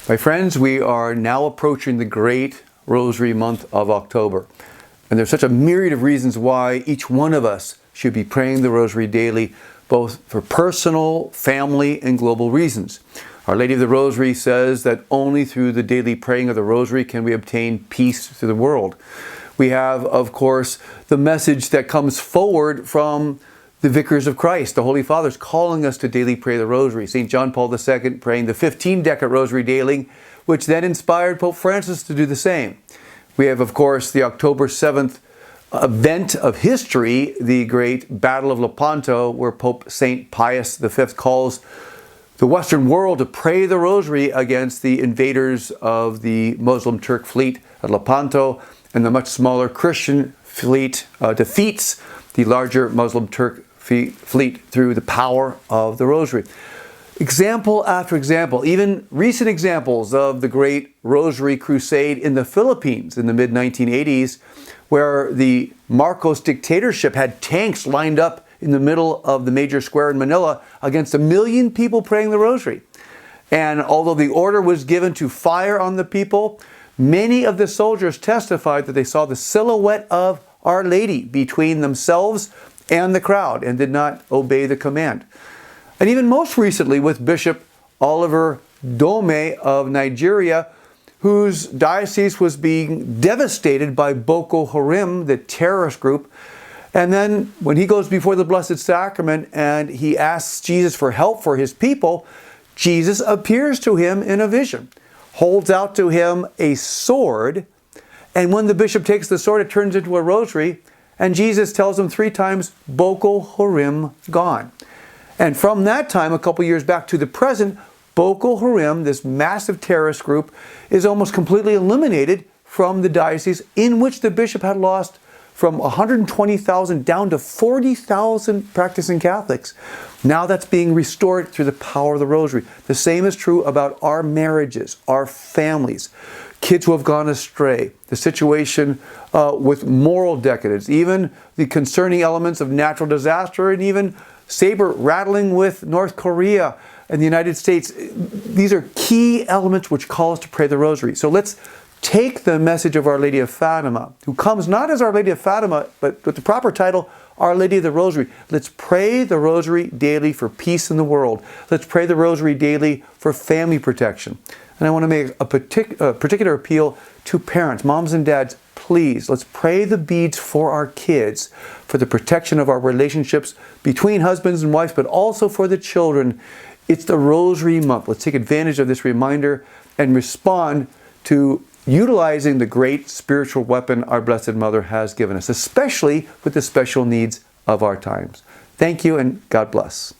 My friends, we are now approaching the great Rosary month of October. And there's such a myriad of reasons why each one of us should be praying the Rosary daily, both for personal, family, and global reasons. Our Lady of the Rosary says that only through the daily praying of the Rosary can we obtain peace to the world. We have, of course, the message that comes forward from the Vicars of Christ, the Holy Fathers, calling us to daily pray the Rosary. St. John Paul II praying the 15-decade Rosary daily, which then inspired Pope Francis to do the same. We have, of course, the October 7th event of history, the great Battle of Lepanto, where Pope St. Pius V calls the Western world to pray the Rosary against the invaders of the Muslim Turk fleet at Lepanto, and the much smaller Christian fleet defeats the larger Muslim Turk fleet through the power of the Rosary. Example after example, even recent examples of the great Rosary crusade in the Philippines in the mid-1980s, where the Marcos dictatorship had tanks lined up in the middle of the major square in Manila against 1 million people praying the Rosary. And although the order was given to fire on the people, many of the soldiers testified that they saw the silhouette of Our Lady between themselves and the crowd and did not obey the command. And even most recently with Bishop Oliver Dome of Nigeria, whose diocese was being devastated by Boko Haram, the terrorist group. And then when he goes before the Blessed Sacrament and he asks Jesus for help for his people, Jesus appears to him in a vision, holds out to him a sword, and when the bishop takes the sword, it turns into a rosary, and Jesus tells him 3 times, Boko Haram gone. And from that time, a couple years back to the present, Boko Haram, this massive terrorist group, is almost completely eliminated from the diocese, in which the bishop had lost from 120,000 down to 40,000 practicing Catholics. Now that's being restored through the power of the Rosary. The same is true about our marriages, our families, kids who have gone astray, the situation with moral decadence, even the concerning elements of natural disaster, and even saber rattling with North Korea and the United States. These are key elements which call us to pray the Rosary. So let's take the message of Our Lady of Fatima, who comes not as Our Lady of Fatima, but with the proper title, Our Lady of the Rosary. Let's pray the Rosary daily for peace in the world. Let's pray the Rosary daily for family protection. And I want to make a particular appeal to parents, moms and dads. Please, let's pray the beads for our kids, for the protection of our relationships between husbands and wives, but also for the children. It's the Rosary month. Let's take advantage of this reminder and respond to utilizing the great spiritual weapon our Blessed Mother has given us, especially with the special needs of our times. Thank you and God bless.